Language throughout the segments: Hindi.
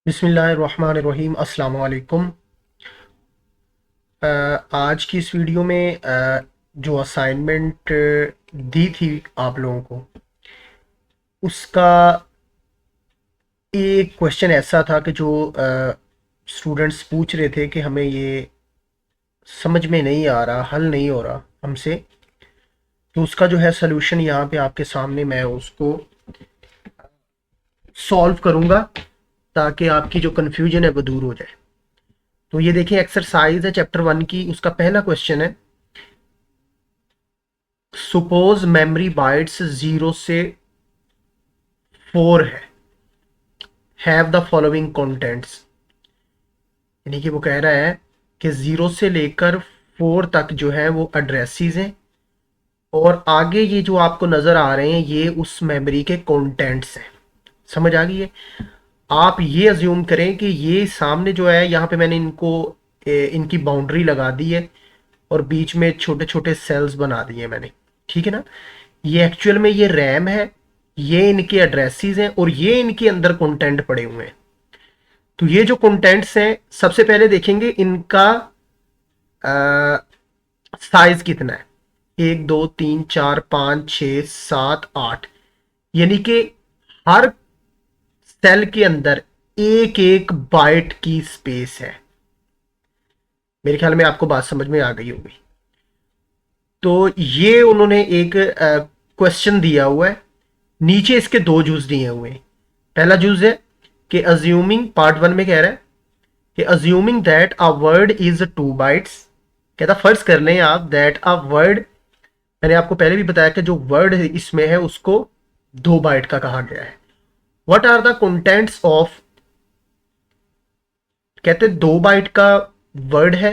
बिस्मिल्लाहिर्रहमानिर्रहीम अस्सलाम वालेकुम। आज की इस वीडियो में जो असाइनमेंट दी थी आप लोगों को, उसका एक क्वेश्चन ऐसा था कि जो स्टूडेंट्स पूछ रहे थे कि हमें ये समझ में नहीं आ रहा, हल नहीं हो रहा हमसे। तो उसका जो है सलूशन यहाँ पे आपके सामने मैं उसको सॉल्व करूँगा ताकि आपकी जो कन्फ्यूजन है वो दूर हो जाए। तो ये देखिए, एक्सरसाइज है चैप्टर 1 की। उसका पहला क्वेश्चन है, सपोज मेमोरी बाइट्स 0 से 4 है, हैव द फॉलोइंग कंटेंट्स। यानी कि वो कह रहा है कि 0 से लेकर 4 तक जो है वो एड्रेसेस हैं, और आगे ये जो आपको नज़र आ रहे हैं ये उस मेमोरी के कंटेंट्स हैं। समझ आ गई है? आप ये अज्यूम करें कि ये सामने जो है, यहाँ पे मैंने इनको इनकी बाउंड्री लगा दी है और बीच में छोटे छोटे सेल्स बना दिए मैंने। ठीक है ना? ये एक्चुअल में ये रैम है, ये इनके एड्रेसेस हैं और ये इनके अंदर कंटेंट पड़े हुए हैं। तो ये जो कंटेंट्स हैं, सबसे पहले देखेंगे इनका साइज कितना है। 1 2 3 4 5 6 7 8, यानी कि हर सेल के अंदर एक एक बाइट की स्पेस है। मेरे ख्याल में आपको बात समझ में आ गई होगी। तो ये उन्होंने एक क्वेश्चन दिया हुआ है, नीचे इसके दो जूस दिए हुए हैं। पहला जूस है कि अज्यूमिंग, पार्ट 1 में कह रहा है कि assuming that a word is 2 bytes. कहता फर्ज कर लें आप दैट अ वर्ड, मैंने आपको पहले भी बताया कि जो वर्ड इसमें है उसको 2 बाइट का कहा गया है। What are the contents of, कहते 2 बाइट का वर्ड है।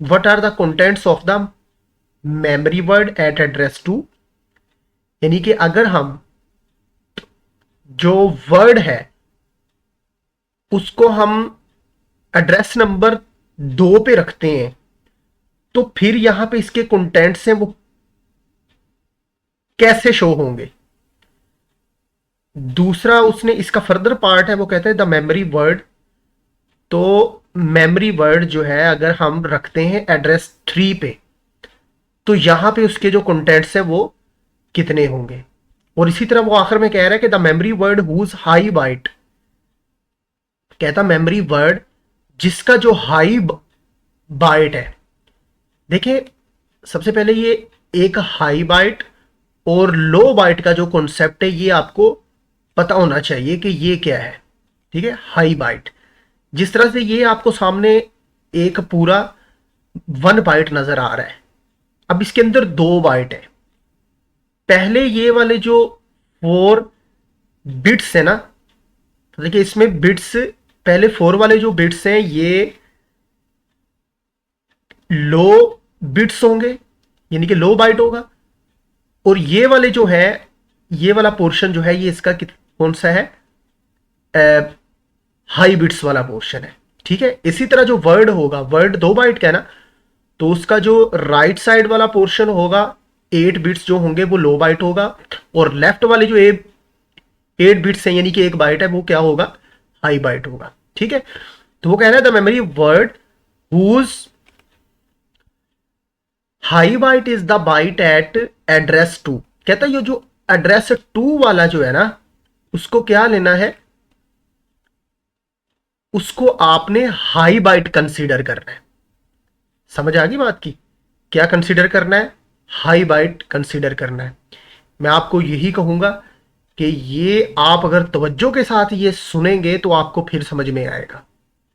What are the contents of the memory word at address 2। यानी कि अगर हम जो वर्ड है उसको हम एड्रेस नंबर 2 पे रखते हैं, तो फिर यहां पे इसके कंटेंट्स हैं वो कैसे शो होंगे। दूसरा उसने इसका फर्दर पार्ट है, वो कहता है द मेमोरी वर्ड। तो मेमोरी वर्ड जो है अगर हम रखते हैं एड्रेस 3 पे, तो यहां पे उसके जो कंटेंट्स है वो कितने होंगे। और इसी तरह वो आखिर में कह रहा है कि the memory word whose high byte, कहता मेमोरी वर्ड जिसका जो हाई बाइट है। देखिए, सबसे पहले ये एक हाई बाइट और लो बाइट का जो कॉन्सेप्ट है ये आपको पता होना चाहिए कि ये क्या है। ठीक है, हाई बाइट, जिस तरह से ये आपको सामने एक पूरा 1 बाइट नजर आ रहा है। अब इसके अंदर 2 बाइट है। पहले ये वाले जो 4 बिट्स है ना, तो देखिए इसमें बिट्स, पहले 4 वाले जो बिट्स हैं ये लो बिट्स होंगे, यानी कि लो बाइट होगा। और ये वाले जो है, ये वाला पोर्शन जो है ये इसका कौन सा है, हाई बिट्स वाला पोर्शन है। ठीक है, इसी तरह जो वर्ड होगा, वर्ड 2 बाइट का है ना, तो उसका जो राइट साइड वाला पोर्शन होगा, 8 बिट्स जो होंगे वो लो बाइट होगा, और लेफ्ट वाले जो 8 बिट्स हैं यानी कि 1 बाइट है वो क्या होगा, हाई बाइट होगा। ठीक है, तो वो कह रहा है the memory word whose high byte is the byte at address 2। कहता है ये जो एड्रेस 2 वाला जो है ना, उसको क्या लेना है, उसको आपने हाई बाइट कंसीडर करना है। समझ आ गई बात की? क्या कंसीडर करना है, हाई बाइट कंसीडर करना है। मैं आपको यही कहूंगा कि ये आप अगर तवज्जो के साथ ये सुनेंगे तो आपको फिर समझ में आएगा,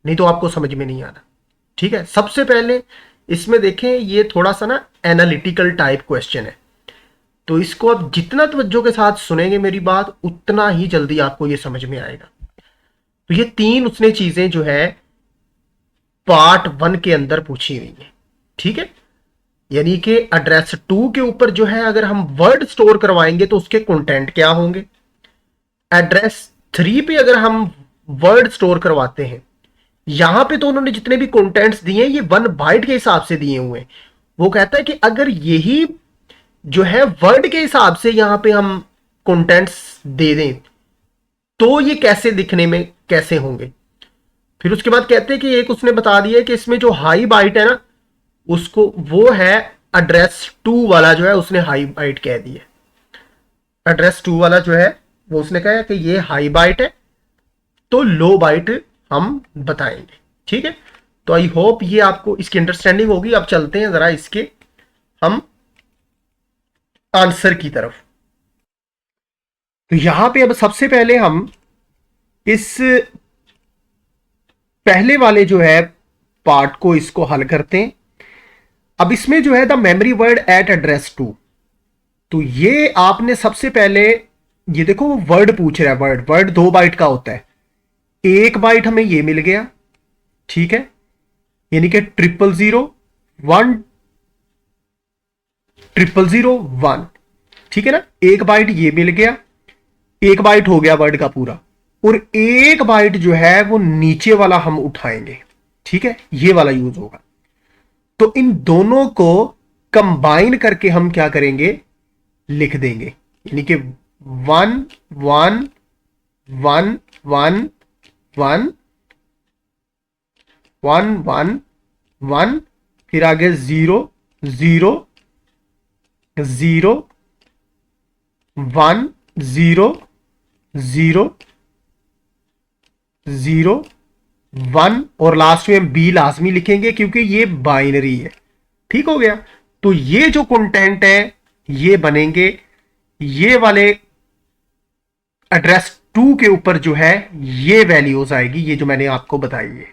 नहीं तो आपको समझ में नहीं आना। ठीक है, सबसे पहले इसमें देखें, ये थोड़ा सा ना एनालिटिकल टाइप क्वेश्चन है, तो इसको आप जितना तवज्जो के साथ सुनेंगे मेरी बात, उतना ही जल्दी आपको ये समझ में आएगा। तो ये 3 उसने चीजें जो है पार्ट 1 के अंदर पूछी हुई है। ठीक है, यानी कि एड्रेस 2 के ऊपर जो है अगर हम वर्ड स्टोर करवाएंगे तो उसके कंटेंट क्या होंगे। एड्रेस 3 पे अगर हम वर्ड स्टोर करवाते हैं, यहां पे तो उन्होंने जितने भी कंटेंट्स दिए हैं ये 1 बाइट के हिसाब से दिए हुए हैं। वो कहता है कि अगर यही जो है वर्ड के हिसाब से यहां पे हम कंटेंट्स दे दें तो ये कैसे दिखने में कैसे होंगे। फिर उसके बाद कहते हैं कि एक उसने बता दिया कि इसमें जो हाई बाइट है ना, उसको वो है एड्रेस 2 वाला जो है, उसने हाई बाइट कह दिया। एड्रेस 2 वाला जो है वो उसने कहा कि ये हाई बाइट है, तो लो बाइट हम बताएंगे। ठीक है, तो आई होप ये आपको इसकी अंडरस्टैंडिंग होगी। अब चलते हैं जरा इसके हम आंसर की तरफ। तो यहां पे अब सबसे पहले हम इस पहले वाले जो है पार्ट को इसको हल करते हैं। अब इसमें जो है the memory word at address 2, तो ये आपने सबसे पहले ये देखो वो वर्ड पूछ रहा है। वर्ड वर्ड 2 बाइट का होता है। 1 बाइट हमें ये मिल गया, ठीक है, यानी कि 000 1 000 1, ठीक है ना। 1 बाइट ये मिल गया, 1 बाइट हो गया वर्ड का पूरा, और 1 बाइट जो है वो नीचे वाला हम उठाएंगे, ठीक है, ये वाला यूज होगा। तो इन दोनों को कंबाइन करके हम क्या करेंगे, लिख देंगे, यानी कि 1 1 1 1 1 1 1 1, फिर आगे 0 0 0 1 0 0 0 1, और लास्ट में बी लाजमी लिखेंगे क्योंकि ये बाइनरी है। ठीक हो गया। तो ये जो कंटेंट है ये बनेंगे ये वाले एड्रेस 2 के ऊपर जो है ये वैल्यूज आएगी, ये जो मैंने आपको बताई है।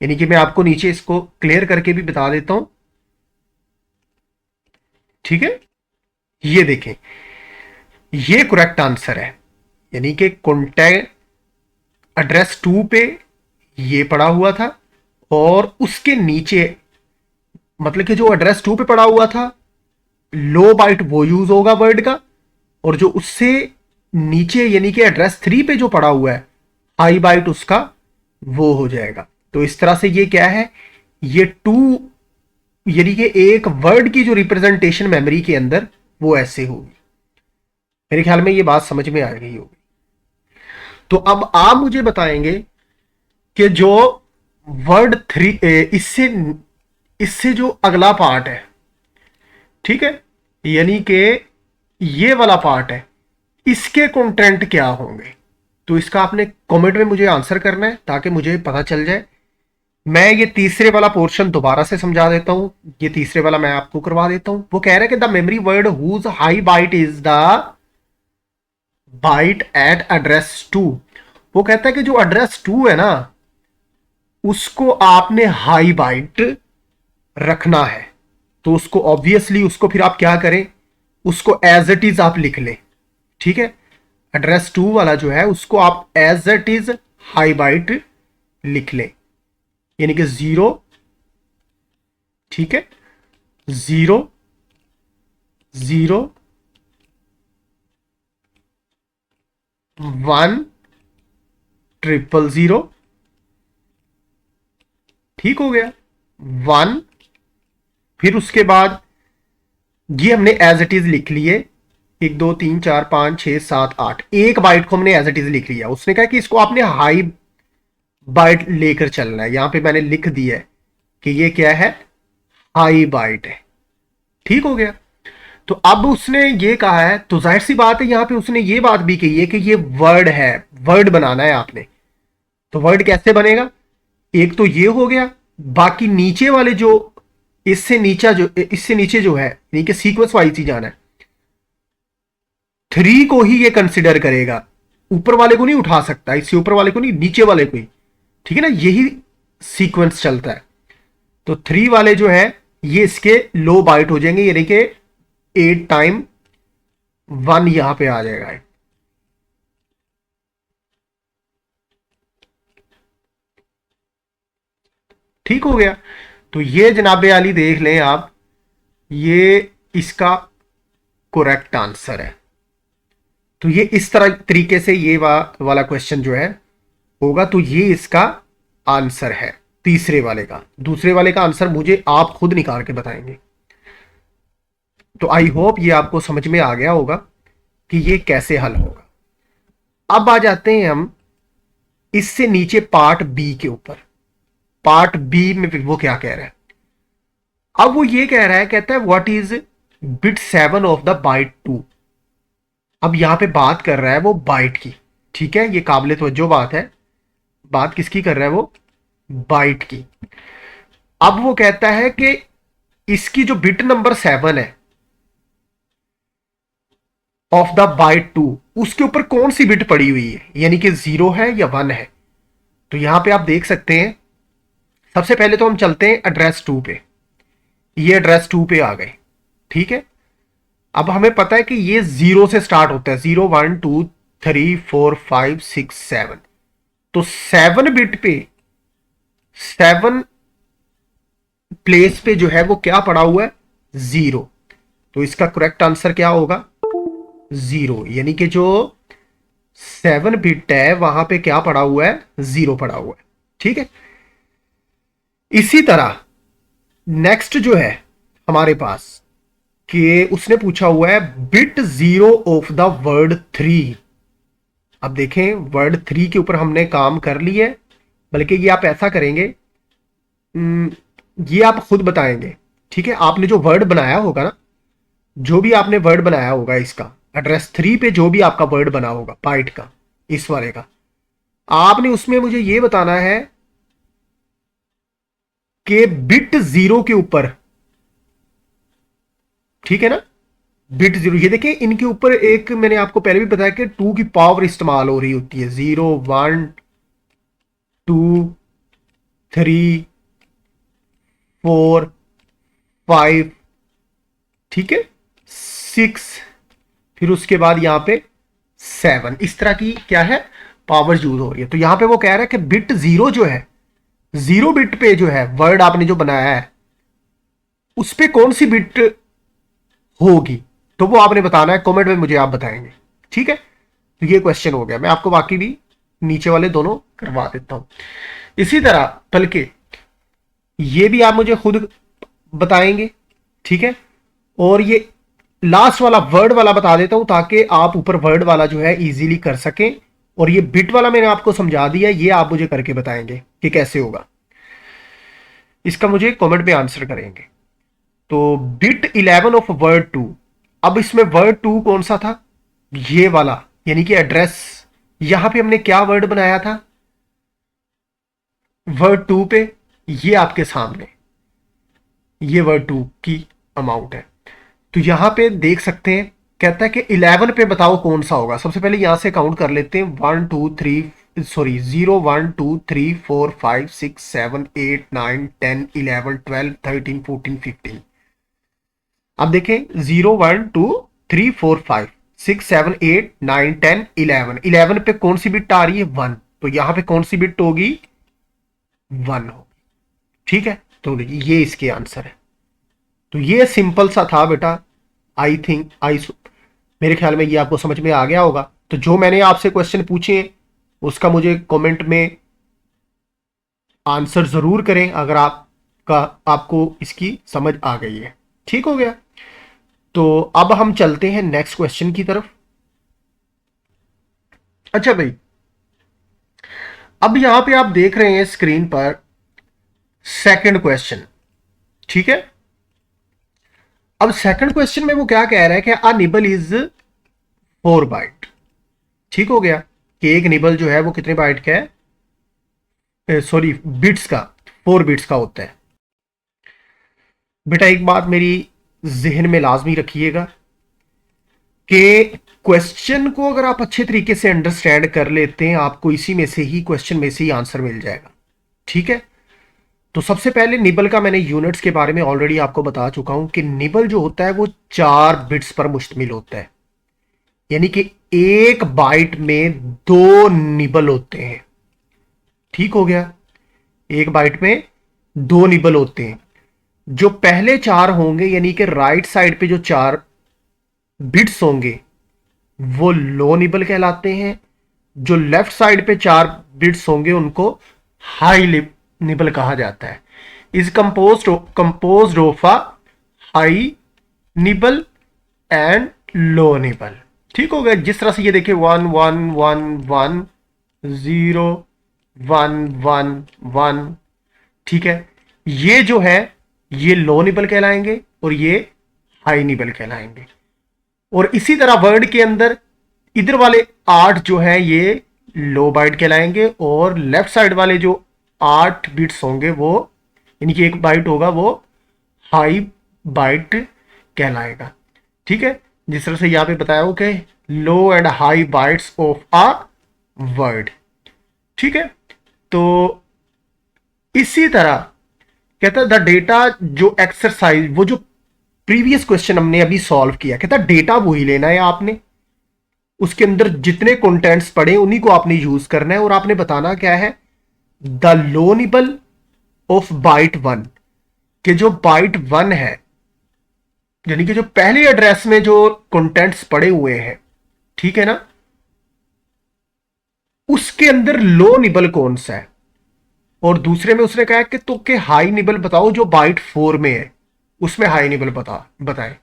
यानी कि मैं आपको नीचे इसको क्लियर करके भी बता देता हूं, ठीक है। ये देखें, ये करेक्ट आंसर है, यानी कि कॉन्टैक्ट एड्रेस 2 पे ये पड़ा हुआ था, और उसके नीचे मतलब कि जो एड्रेस 2 पे पड़ा हुआ था लो बाइट वो यूज होगा वर्ड का, और जो उससे नीचे यानी कि एड्रेस 3 पे जो पड़ा हुआ है हाई बाइट उसका वो हो जाएगा। तो इस तरह से ये क्या है, ये 2 यानी कि एक वर्ड की जो रिप्रेजेंटेशन मेमोरी के अंदर वो ऐसे होगी। मेरे ख्याल में ये बात समझ में आ गई होगी। तो अब आप मुझे बताएंगे कि जो वर्ड 3 इससे जो अगला पार्ट है, ठीक है, यानी कि ये वाला पार्ट है, इसके कंटेंट क्या होंगे। तो इसका आपने कमेंट में मुझे आंसर करना है ताकि मुझे पता चल जाए। मैं ये तीसरे वाला पोर्शन दोबारा से समझा देता हूं, ये तीसरे वाला मैं आपको करवा देता हूं। वो कह रहा है कि the memory word whose high byte is the byte at address 2। वो कहता है कि जो एड्रेस 2 है ना उसको आपने हाई बाइट रखना है। तो उसको ऑब्वियसली उसको फिर आप क्या करें, उसको एज इट इज आप लिख लें, ठीक है। एड्रेस 2 वाला जो है उसको आप as it is high byte लिख लें, यानी कि 0, ठीक है, 0 0 1 000, ठीक हो गया, 1, फिर उसके बाद ये हमने एज इट इज लिख लिए, 1 2 3 4 5 6 7 8, 1 बाइट को हमने एज इट इज लिख लिया। उसने कहा कि इसको आपने हाई बाइट लेकर चलना है। यहां पे मैंने लिख दिया है कि ये क्या है, हाई बाइट है, ठीक हो गया। तो अब उसने ये कहा है, तो जाहिर सी बात है यहां पे उसने ये बात भी कही है कि ये वर्ड है, वर्ड बनाना है आपने। तो वर्ड कैसे बनेगा, एक तो ये हो गया, बाकी नीचे वाले जो इससे नीचे जो है यानी कि सीक्वेंस वाइज ही जाना है। 3 को ही ये कंसिडर करेगा, ऊपर वाले को नहीं उठा सकता, इससे ऊपर वाले को नहीं, नीचे वाले को ही, ठीक है ना, यही सीक्वेंस चलता है। तो 3 वाले जो है ये इसके लो बाइट हो जाएंगे, यानी कि 8 टाइम 1 यहां पे आ जाएगा। ठीक हो गया। तो ये जनाबे आली देख लें आप, ये इसका करेक्ट आंसर है। तो ये इस तरह तरीके से ये वाला क्वेश्चन जो है होगा। तो ये इसका आंसर है तीसरे वाले का। दूसरे वाले का आंसर मुझे आप खुद निकाल के बताएंगे। तो आई होप ये आपको समझ में आ गया होगा कि ये कैसे हल होगा। अब आ जाते हैं हम इससे नीचे पार्ट बी के ऊपर। पार्ट बी में वो क्या कह रहा है। अब वो ये कह रहा है, कहता है what is bit 7 of the byte 2। अब यहां पे बात कर रहा है वो बाइट की, ठीक है, ये काबिल तवज्जो बात है। बात किसकी कर रहा है वो, बाइट की। अब वो कहता है कि इसकी जो बिट नंबर 7 है ऑफ द बाइट 2, उसके ऊपर कौन सी बिट पड़ी हुई है, यानी कि 0 है या 1 है। तो यहां पे आप देख सकते हैं, सबसे पहले तो हम चलते हैं एड्रेस 2 पे। ये एड्रेस 2 पे आ गए, ठीक है। अब हमें पता है कि ये 0 से स्टार्ट होता है, 0 1 2 3 4 5 6 7। तो 7 बिट पे, 7 प्लेस पे जो है वो क्या पड़ा हुआ है, 0। तो इसका करेक्ट आंसर क्या होगा, 0। यानी कि जो 7 बिट है वहां पे क्या पड़ा हुआ है, 0 पड़ा हुआ है, ठीक है। इसी तरह नेक्स्ट जो है हमारे पास, कि उसने पूछा हुआ है बिट 0 ऑफ द वर्ड 3। अब देखें, वर्ड 3 के ऊपर हमने काम कर लिया है, बल्कि ये आप ऐसा करेंगे, ये आप खुद बताएंगे, ठीक है। आपने जो वर्ड बनाया होगा ना, जो भी आपने वर्ड बनाया होगा इसका, एड्रेस 3 पे जो भी आपका वर्ड बना होगा बाइट का, इस वाले का, आपने उसमें मुझे ये बताना है कि बिट 0 के ऊपर, ठीक है ना, बिट 0। ये देखिए, इनके ऊपर एक मैंने आपको पहले भी बताया कि 2 की पावर इस्तेमाल हो रही होती है, 0 1 2 3 4 5, ठीक है, 6, फिर उसके बाद यहां पे 7, इस तरह की क्या है, पावर यूज हो रही है। तो यहां पे वो कह रहा है कि बिट 0 जो है, 0 बिट पे जो है वर्ड आपने जो बनाया है, उस पे कौन सी बिट होगी, तो वो आपने बताना है, कमेंट में मुझे आप बताएंगे, ठीक है। तो ये क्वेश्चन हो गया। मैं आपको बाकी भी नीचे वाले दोनों करवा देता हूं इसी तरह, बल्कि ये भी आप मुझे खुद बताएंगे, ठीक है। और ये लास्ट वाला वर्ड वाला बता देता हूं, ताकि आप ऊपर वर्ड वाला जो है इजीली कर सकें। और ये बिट वाला मैंने आपको समझा दिया, ये आप मुझे करके बताएंगे कि कैसे होगा। इसका मुझे कमेंट में आंसर करेंगे। तो बिट 11 ऑफ वर्ड 2। अब इसमें वर्ड 2 कौन सा था, ये वाला, यानी कि एड्रेस। यहां पे हमने क्या वर्ड बनाया था, वर्ड 2 पे, ये आपके सामने, ये वर्ड 2 की अमाउंट है। तो यहां पे देख सकते हैं, कहता है कि 11 पे बताओ कौन सा होगा। सबसे पहले यहां से काउंट कर लेते हैं, 1 2 3 सॉरी 0 1 2 3 4 5 6 7 8 9 10 11 12 13 14 15। अब देखें, 0 1 2 3 4 5 6 7 8 9 10 11। 11 पे कौन सी बिट आ रही है, 1। तो यहां पे कौन सी बिट होगी, 1 होगी, ठीक है। तो ये इसके आंसर है। तो ये सिंपल सा था बेटा। आई थिंक मेरे ख्याल में ये आपको समझ में आ गया होगा। तो जो मैंने आपसे क्वेश्चन पूछे उसका मुझे कमेंट में आंसर जरूर करें, अगर आपको इसकी समझ आ गई है। ठीक हो गया। तो अब हम चलते हैं नेक्स्ट क्वेश्चन की तरफ। अच्छा भाई, अब यहां पे आप देख रहे हैं स्क्रीन पर सेकंड क्वेश्चन, ठीक है। अब सेकंड क्वेश्चन में वो क्या कह रहा है कि अ निबल इज 4 बाइट। ठीक हो गया कि एक निबल जो है वो कितने बाइट का है, सॉरी बिट्स का, 4 बिट्स का होता है। बेटा एक बात मेरी जहन में लाजमी रखिएगा कि क्वेश्चन को अगर आप अच्छे तरीके से अंडरस्टैंड कर लेते हैं, आपको इसी में से ही, क्वेश्चन में से ही आंसर मिल जाएगा। ठीक है। तो सबसे पहले निबल का मैंने यूनिट्स के बारे में ऑलरेडी आपको बता चुका हूं कि निबल जो होता है वो 4 बिट्स पर मुश्तमिल होता है, यानी कि एक बाइट में 2 निबल होते हैं। ठीक हो गया, एक बाइट में 2 निबल होते हैं। जो पहले 4 होंगे, यानी कि राइट साइड पे जो 4 बिट्स होंगे वो लो निबल कहलाते हैं। जो लेफ्ट साइड पे 4 बिट्स होंगे उनको हाई निबल कहा जाता है। Is composed of a high nibble and low nibble. ठीक हो गया। जिस तरह से ये देखिए 1 1 1 1 0 1 1 1 ठीक है, ये जो है ये लो निबल कहलाएंगे और ये हाई निबल कहलाएंगे। और इसी तरह वर्ड के अंदर इधर वाले 8 जो है ये लो बाइट कहलाएंगे और लेफ्ट साइड वाले जो 8 बिट्स होंगे वो, यानी कि एक बाइट होगा, वो हाई बाइट कहलाएगा। ठीक है, जिस तरह से यहां पे बताया हो कि low and high bytes of a word. ठीक है, तो इसी तरह कहता है द डेटा, जो एक्सरसाइज, वो जो प्रीवियस क्वेश्चन हमने अभी सॉल्व किया, कहता है डेटा वही लेना है आपने, उसके अंदर जितने कंटेंट्स पड़े उन्हीं को आपने यूज करना है और आपने बताना क्या है, the low nibble of bite 1, कि जो बाइट 1 है, यानी कि जो पहले एड्रेस में जो कंटेंट्स पड़े हुए हैं, ठीक है ना, उसके अंदर लो निबल कौन सा है। और दूसरे में उसने कहा कि तो के हाई निबल बताओ जो बाइट 4 में है, उसमें हाई निबल बताएं।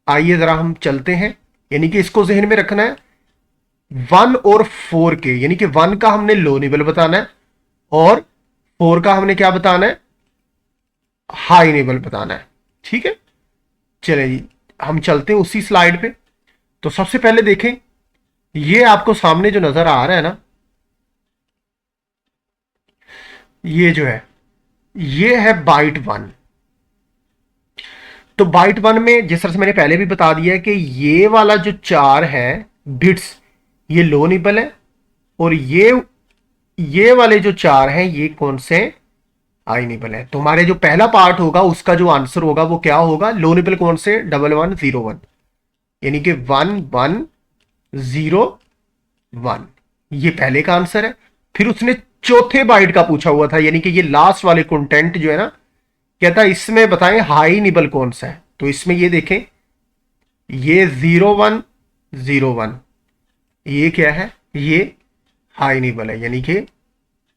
आइए जरा हम चलते हैं, यानी कि इसको जहन में रखना है, 1 और 4 के, यानी कि 1 का हमने लो निबल बताना है और 4 का हमने क्या बताना है, हाई निबल बताना है। ठीक है, चले जी हम चलते हैं उसी स्लाइड पे। तो सबसे पहले देखें, ये आपको सामने जो नजर आ रहा है ना, ये जो है ये है बाइट 1। तो बाइट 1 में जिस तरह से मैंने पहले भी बता दिया है कि ये वाला जो 4 है बिट्स, ये लो निबल है और ये वाले जो 4 हैं ये कौन से हाई निबल है। तो हमारे जो पहला पार्ट होगा उसका जो आंसर होगा वो क्या होगा, लो निबल कौन से, 1101, यानी कि 1101, ये पहले का आंसर है। फिर उसने चौथे बाइट का पूछा हुआ था, यानी कि ये लास्ट वाले कंटेंट जो है ना, कहता है इसमें बताएं हाई निबल कौन सा है। तो इसमें ये देखें, ये 0101, ये क्या है, ये हाई निबल है, यानी कि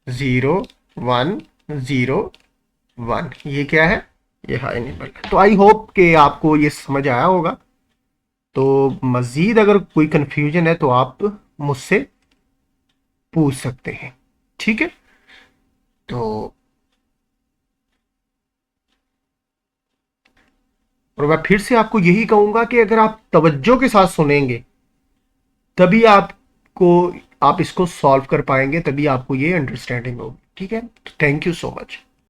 0101, ये क्या है, ये हाई निबल है। तो आई होप कि आपको ये समझ आया होगा। तो मजीद अगर कोई कंफ्यूजन है तो आप मुझसे पूछ सकते हैं। ठीक है, तो और मैं फिर से आपको यही कहूंगा कि अगर आप तवज्जो के साथ सुनेंगे तभी आप इसको सॉल्व कर पाएंगे, तभी आपको ये अंडरस्टैंडिंग होगी। ठीक है, थैंक यू सो मच।